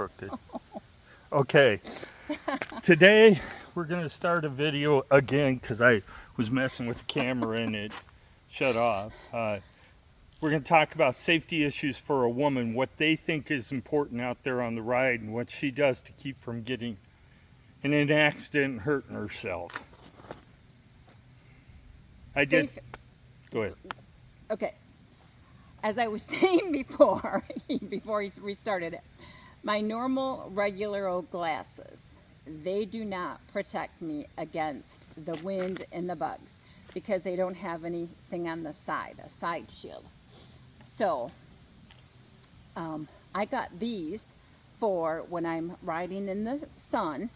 crooked. Okay, today we're going to start a video again because I was messing with the camera and it shut off. We're going to talk about safety issues for a woman, what they think is important out there on the ride, and what she does to keep from getting in an accident and hurting herself. I did. Safe. Go ahead. Okay. As I was saying before, before he restarted it, my normal regular old glasses, they do not protect me against the wind and the bugs because they don't have anything on the side, a side shield. So I got these for when I'm riding in the sun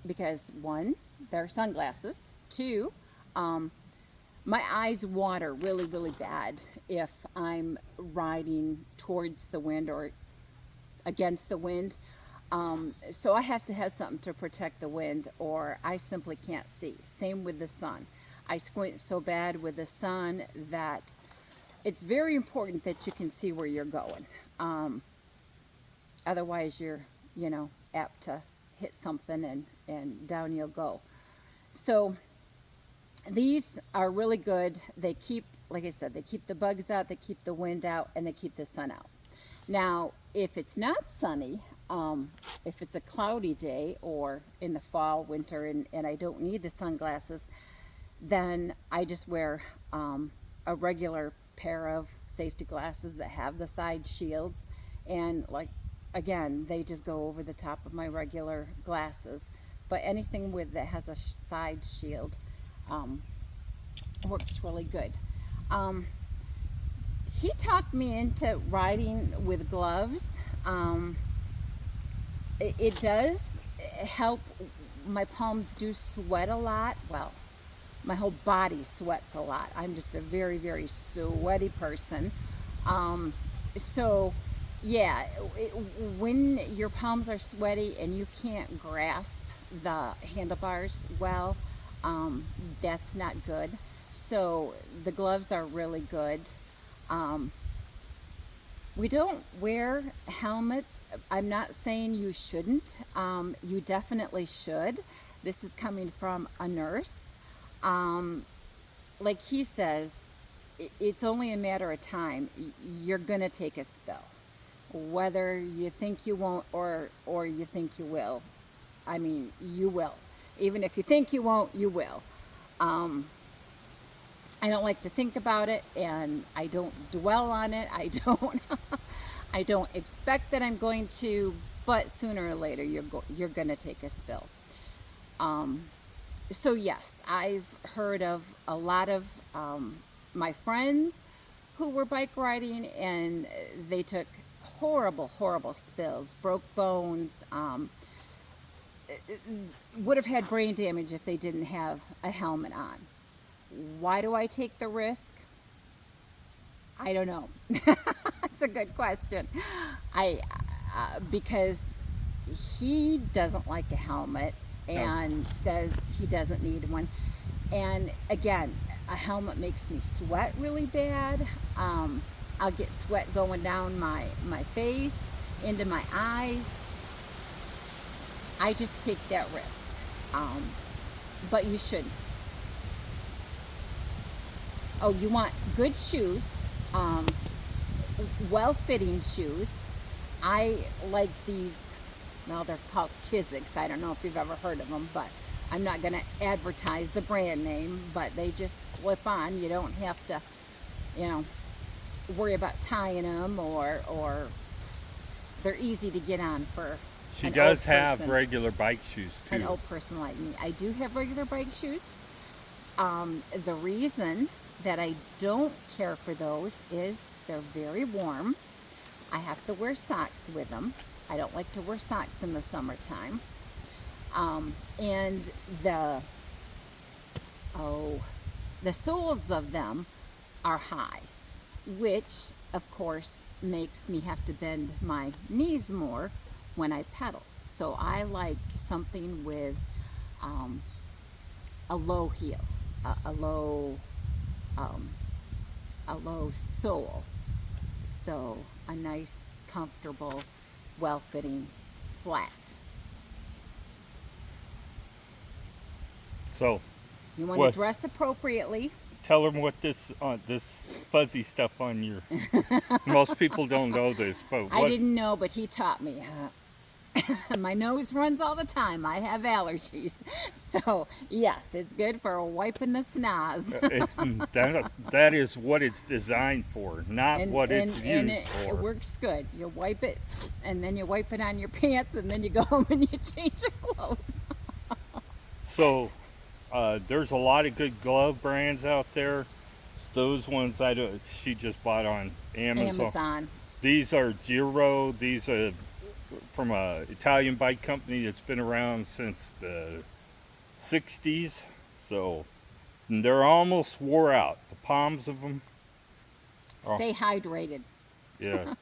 because one, they're sunglasses. Two, my eyes water really, really bad if I'm riding towards the wind or against the wind. So I have to have something to protect the wind or I simply can't see. Same with the sun. I squint so bad with the sun that it's very important that you can see where you're going. Otherwise you're, apt to hit something and down you'll go. So these are really good. They keep, like I said, they keep the bugs out, they keep the wind out, and they keep the sun out. Now, if it's not sunny, if it's a cloudy day or in the fall, winter, and I don't need the sunglasses, then I just wear a regular pair of safety glasses that have the side shields. And like, again, they just go over the top of my regular glasses. But anything with that has a side shield works really good. He talked me into riding with gloves. It does help. My palms do sweat a lot. Well, my whole body sweats a lot. I'm just a very, very sweaty person. So, yeah, when your palms are sweaty and you can't grasp the handlebars well, that's not good. So the gloves are really good. We don't wear helmets. I'm not saying you shouldn't. You definitely should. This is coming from a nurse. Like he says, it's only a matter of time. You're going to take a spill. Whether you think you won't or you think you will. I mean, you will. Even if you think you won't, you will. I don't like to think about it, and I don't dwell on it. I don't expect that I'm going to, but sooner or later you're going to take a spill. So yes, I've heard of a lot of my friends who were bike riding, and they took horrible, horrible spills, broke bones. Would have had brain damage if they didn't have a helmet on. Why do I take the risk? I don't know. That's a good question. Because he doesn't like a helmet and says he doesn't need one. And again, a helmet makes me sweat really bad. I'll get sweat going down my face, into my eyes. I just take that risk. But you shouldn't. Oh, you want good shoes, well-fitting shoes. I like these, well, they're called Kizik's. I don't know if you've ever heard of them, but I'm not going to advertise the brand name, but they just slip on. You don't have to, worry about tying them or they're easy to get on for She does have regular bike shoes, too. An old person like me. I do have regular bike shoes. The reason that I don't care for those is they're very warm. I have to wear socks with them. I don't like to wear socks in the summertime. And the soles of them are high, which of course makes me have to bend my knees more when I pedal. So I like something with a low heel, a low sole. So a nice comfortable, well-fitting, flat. So You want What? to dress appropriately. tell them what this fuzzy stuff on your. Most people don't know this, but I what? didn't know, but he taught me. My nose runs all the time. I have allergies. So, yes, it's good for wiping the snaz. That is what it's designed for, not what it's and used it for. works good. You wipe it, and then you wipe it on your pants, and then you go home and you change your clothes. So there's a lot of good glove brands out there. Those ones she just bought on Amazon. These are Giro. These are from a Italian bike company that's been around since the 60s. So they're almost wore out. The palms of them. Stay hydrated. Yeah.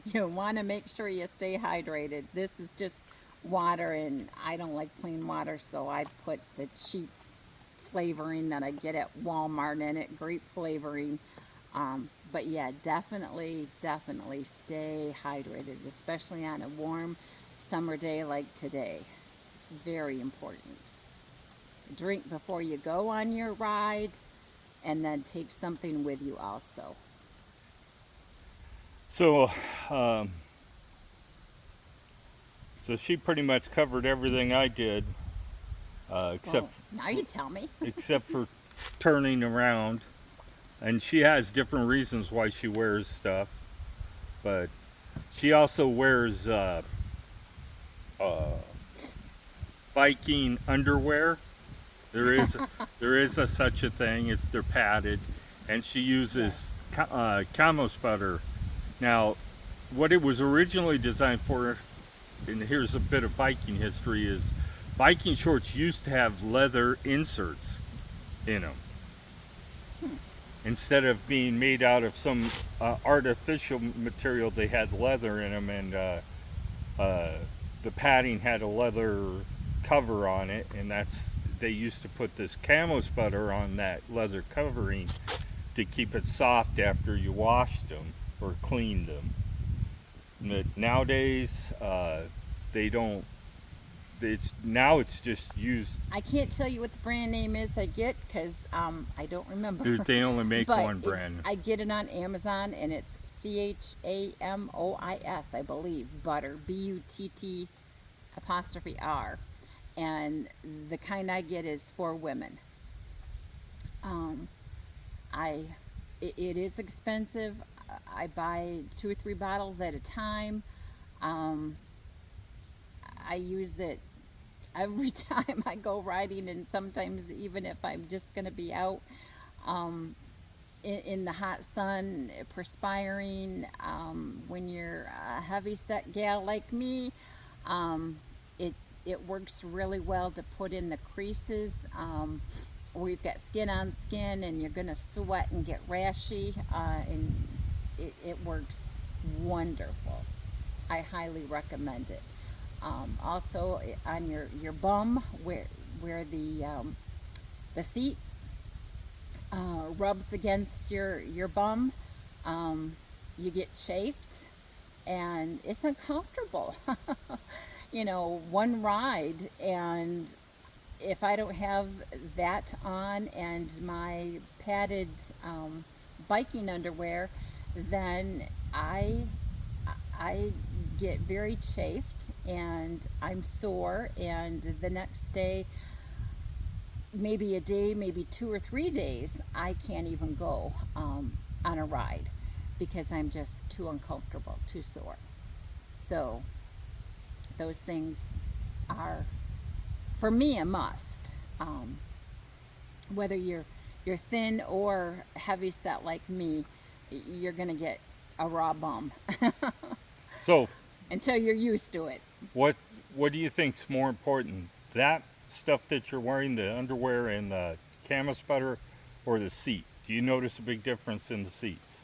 You want to make sure you stay hydrated. This is just water, and I don't like plain water, so I put the cheap flavoring that I get at Walmart in it, grape flavoring. But yeah, definitely stay hydrated, especially on a warm summer day like today. It's very important. Drink before you go on your ride, and then take something with you also. So, so she pretty much covered everything I did, except Well, now you tell me. except for turning around. And she has different reasons why she wears stuff, but she also wears biking underwear. There is such a thing. They're padded, and she uses camo sputter. Now, what it was originally designed for, and here's a bit of biking history, is biking shorts used to have leather inserts in them. Instead of being made out of some artificial material, they had leather in them, and the padding had a leather cover on it, and they used to put this camo sputter on that leather covering to keep it soft after you washed them or cleaned them. But nowadays, they don't. It's just used. I can't tell you what the brand name is I get because I don't remember. They only make But one brand. I get it on Amazon, and it's CHAMOIS, I believe, butter, BUTT apostrophe R, and the kind I get is for women. It is expensive. I buy 2 or 3 bottles at a time. I use it every time I go riding, and sometimes even if I'm just going to be out in the hot sun, perspiring. When you're a heavy set gal like me, it works really well to put in the creases. We've got skin on skin, and you're going to sweat and get rashy, and it works wonderful. I highly recommend it. Also on your bum, where the seat rubs against your bum, you get chafed, and it's uncomfortable. One ride, and if I don't have that on and my padded biking underwear, then I get very chafed, and I'm sore, and the next day, maybe a day, maybe 2 or 3 days, I can't even go on a ride because I'm just too uncomfortable, too sore. So those things are, for me, a must. Whether you're thin or heavy set like me, you're gonna get a raw bum. So, until you're used to it. what do you think's more important? That stuff that you're wearing, the underwear and the camo sputter, or the seat? Do you notice a big difference in the seats?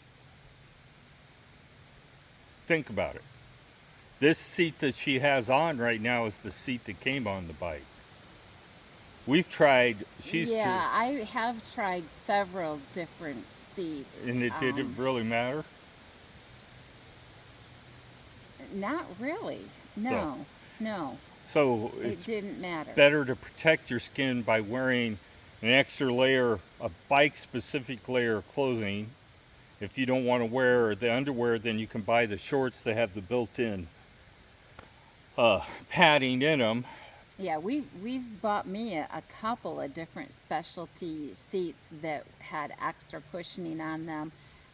Think about it. This seat that she has on right now is the seat that came on the bike. We've tried. I have tried several different seats. And it didn't really matter. Not really. No, no, So it it's didn't matter. better to protect your skin by wearing an extra layer, a bike-specific layer of clothing. If you don't want to wear the underwear, then you can buy the shorts that have the built-in padding in them. Yeah, we've bought me a couple of different specialty seats that had extra cushioning on them,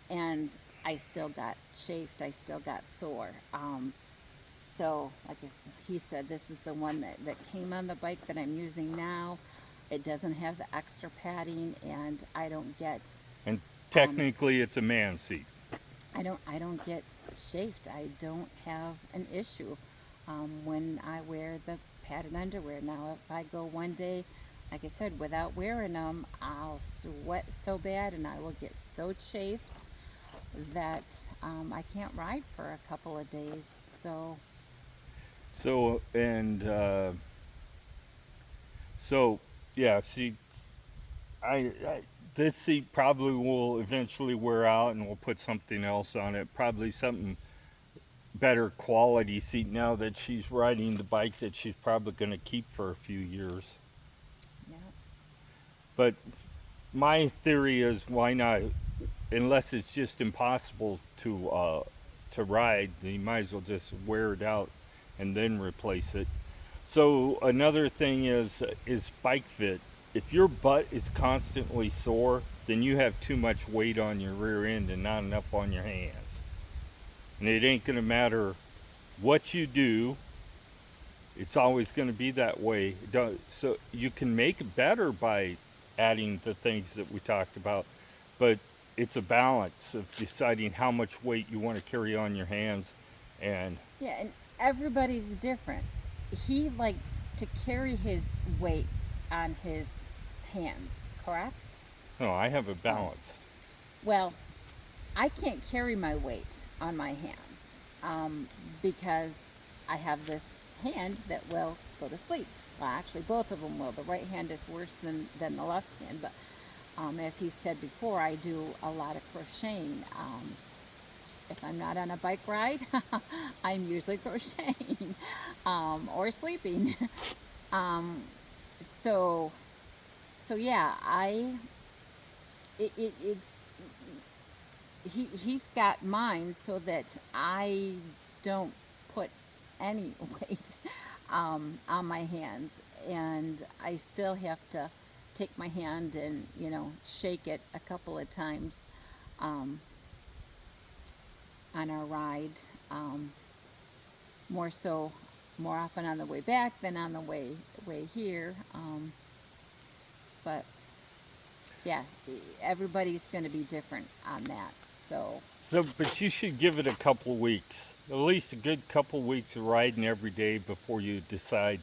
and I still got chafed. I still got sore. So, like he said, this is the one that came on the bike that I'm using now. It doesn't have the extra padding, and I don't get And technically, it's a man seat. I don't get chafed. I don't have an issue when I wear the padded underwear. Now, if I go one day, like I said, without wearing them, I'll sweat so bad and I will get so chafed that I can't ride for a couple of days. So, So and so yeah. See, I this seat probably will eventually wear out, and we'll put something else on it. Probably something better quality seat now that she's riding the bike that she's probably going to keep for a few years. yeah. But my theory is, why not? Unless it's just impossible to ride, you might as well just wear it out and then replace it. So another thing is bike fit. If your butt is constantly sore, then you have too much weight on your rear end and not enough on your hands. And it ain't going to matter what you do, it's always going to be that way. So you can make it better by adding the things that we talked about, but it's a balance of deciding how much weight you want to carry on your hands. And Yeah, and everybody's different. He likes to carry his weight on his hands, correct? no, I have it balanced. Well, I can't carry my weight on my hands because I have this hand that will go to sleep. Well, actually, both of them will. The right hand is worse than the left hand, but as he said before, I do a lot of crocheting. If I'm not on a bike ride, I'm usually crocheting or sleeping. So, so yeah, it's he's got mine so that I don't put any weight on my hands, and I still have to take my hand and shake it a couple of times on our ride. More so, more often on the way back than on the way here. But yeah, everybody's going to be different on that. So, But you should give it a couple weeks, at least a good couple weeks of riding every day before you decide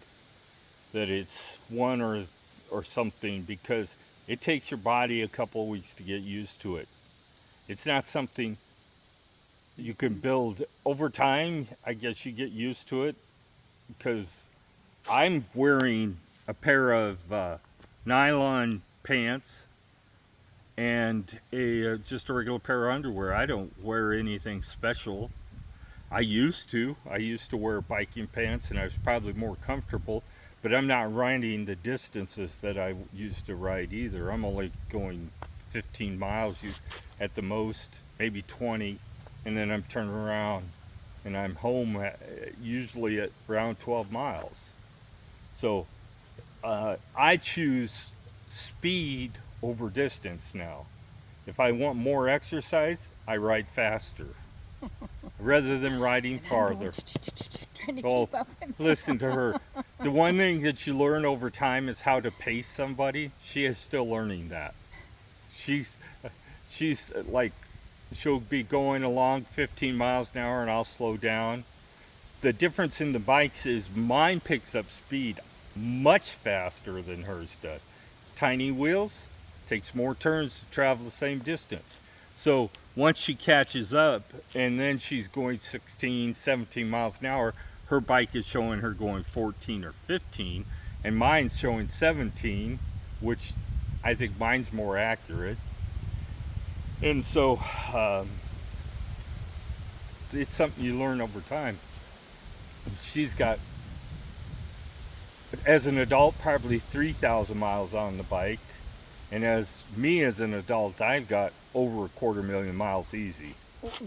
that it's one or something, because it takes your body a couple weeks to get used to it. It's not something you can build over time. I guess you get used to it, because I'm wearing a pair of nylon pants and just a regular pair of underwear. I don't wear anything special. I used to wear biking pants, and I was probably more comfortable, but I'm not riding the distances that I used to ride either. I'm only going 15 miles at the most, maybe 20, and then I'm turning around and I'm home usually at around 12 miles. So I choose speed over distance now. If I want more exercise, I ride faster rather than riding and I'm farther. trying to Oh, keep up with listen to her. The one thing that you learn over time is how to pace somebody. She is still learning that. She's like, she'll be going along 15 miles an hour and I'll slow down. The difference in the bikes is mine picks up speed much faster than hers does. Tiny wheels, takes more turns to travel the same distance. So once she catches up and then she's going 16, 17 miles an hour, her bike is showing her going 14 or 15, and mine's showing 17, which I think mine's more accurate. And so it's something you learn over time. she's got, as an adult, probably 3,000 miles on the bike. And as me as an adult, I've got over 250,000 miles easy.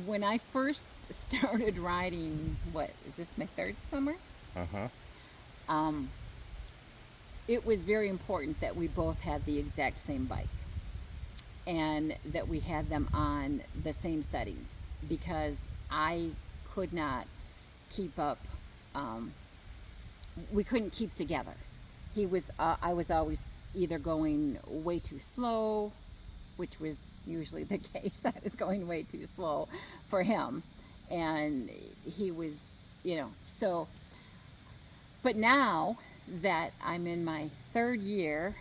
When I first started riding, what is this, my third summer? Uh huh. Um, it was very important that we both had the exact same bike and that we had them on the same settings because I could not keep up. Um, we couldn't keep together. I was always either going way too slow, which was usually the case. I was going way too slow for him, and he was, so. But now that I'm in my third year,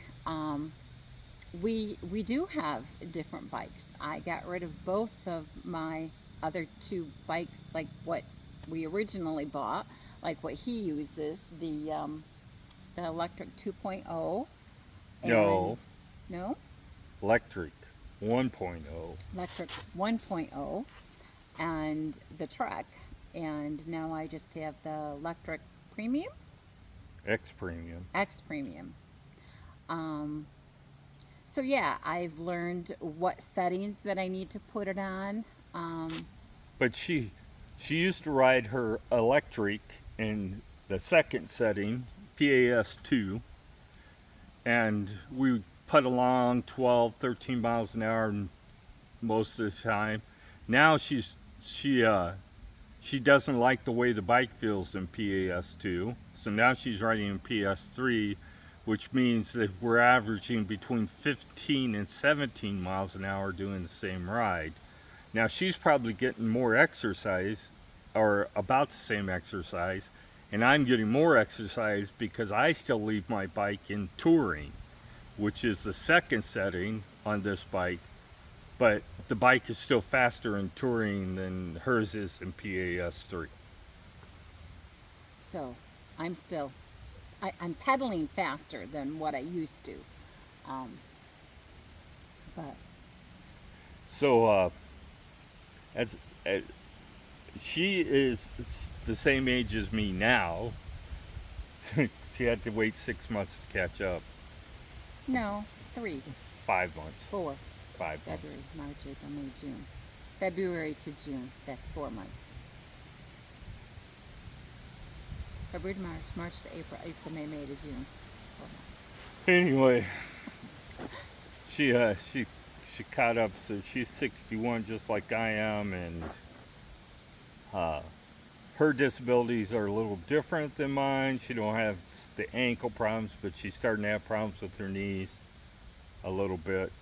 we do have different bikes. I got rid of both of my other two bikes, like what we originally bought, like what he uses, the electric 2.0, and No, no, electric 1.0. electric 1.0, and the Trek, and now I just have the electric premium, X Premium. X premium. Um, So yeah, I've learned what settings that I need to put it on. But she used to ride her electric in the second setting, PAS2, and we put along 12, 13 miles an hour most of the time. Now she doesn't like the way the bike feels in PAS2, so now she's riding in PS3, which means that we're averaging between 15 and 17 miles an hour doing the same ride. Now she's probably getting more exercise, or about the same exercise, and I'm getting more exercise because I still leave my bike in touring, which is the second setting on this bike, but the bike is still faster in touring than hers is in PAS3. So I'm still, I'm pedaling faster than what I used to. Um, but So, as, as she is the same age as me now, she had to wait 6 months to catch up. no, three, 5 months. four, 5 months. February, March, April, May, June. February to June, that's 4 months. February to March, March to April, April, May, May to June. It's 4 months. Anyway, she caught up. So she's 61, just like I am, and uh, her disabilities are a little different than mine. She don't have the ankle problems, but she's starting to have problems with her knees a little bit.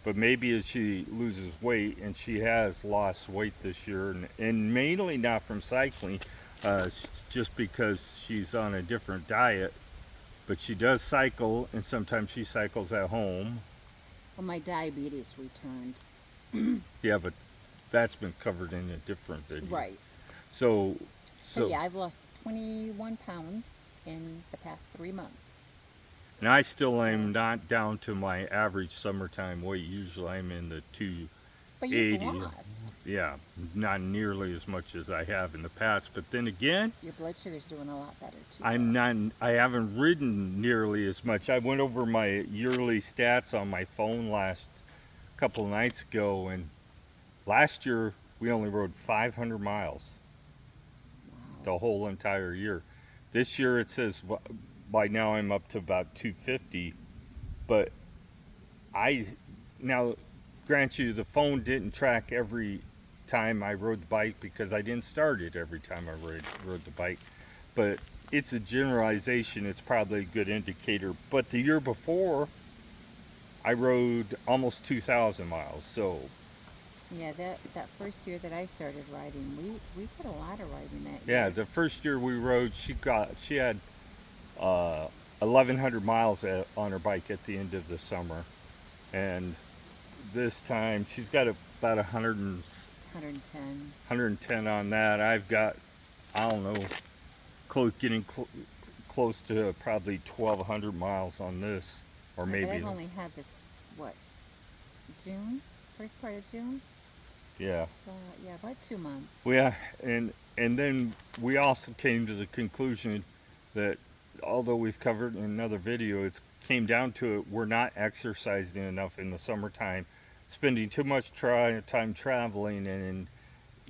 But maybe as she loses weight, and she has lost weight this year, and mainly not from cycling, just because she's on a different diet. But she does cycle, and sometimes she cycles at home. Well, my diabetes returned. Yeah, but that's been covered in a different video. Right. So, So yeah, I've lost 21 pounds in the past 3 months. and I still am not down to my average summertime weight. Usually I'm in the But you've 280. lost. Yeah, not nearly as much as I have in the past. But then again, Your blood sugar's doing a lot better too. I'm not. I haven't ridden nearly as much. I went over my yearly stats on my phone last couple of nights ago, and last year we only rode 500 miles the whole entire year. This year it says by now I'm up to about 250, but I now grant you the phone didn't track every time I rode the bike because I didn't start it every time I rode the bike, but it's a generalization. It's probably a good indicator. But the year before I rode almost 2,000 miles, so Yeah, that first year that I started riding, we did a lot of riding that yeah, year. the first year we rode, she had 1,100 miles on her bike at the end of the summer, and this time she's got about 110. 110 on that. I've got, I don't know, getting close to probably 1,200 miles on this, or Yeah, maybe. but I've only had this, what, June? First part of June? Yeah. Yeah, about 2 months. Yeah, and then we also came to the conclusion that although we've covered in another video, it came down to it, we're not exercising enough in the summertime, spending too much time traveling and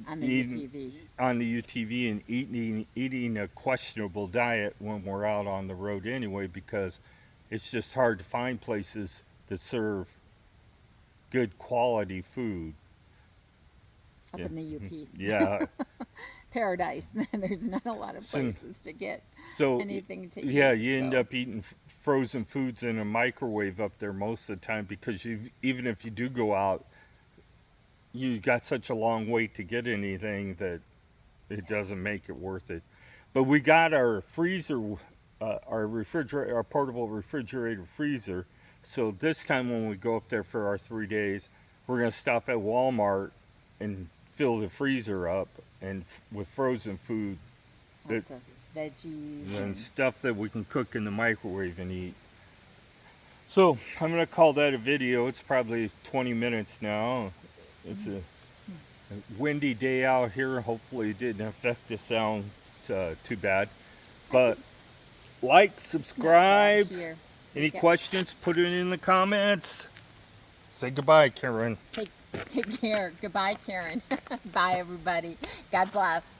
On the eating UTV. on the UTV and eating a questionable diet when we're out on the road anyway, because it's just hard to find places that serve good quality food. Up Yeah. in the UP. Yeah. Paradise. There's not a lot of So- places to get So anything to yeah, eat. you end so. up eating frozen foods in a microwave up there most of the time, because even if you do go out, you got such a long wait to get anything that it doesn't make it worth it. But we got our freezer, our refrigerator, our portable refrigerator freezer. So this time when we go up there for our 3 days, we're gonna stop at Walmart and fill the freezer up and with frozen food Lots of veggies. and stuff that we can cook in the microwave and eat. So I'm gonna call that a video. It's probably 20 minutes now. It's a windy day out here. Hopefully it didn't affect the sound too bad. But like, It's not bad subscribe. here. Any Yeah. questions, put it in the comments. Say goodbye, Karen. Take care. Goodbye, Karen. Bye, everybody. God bless.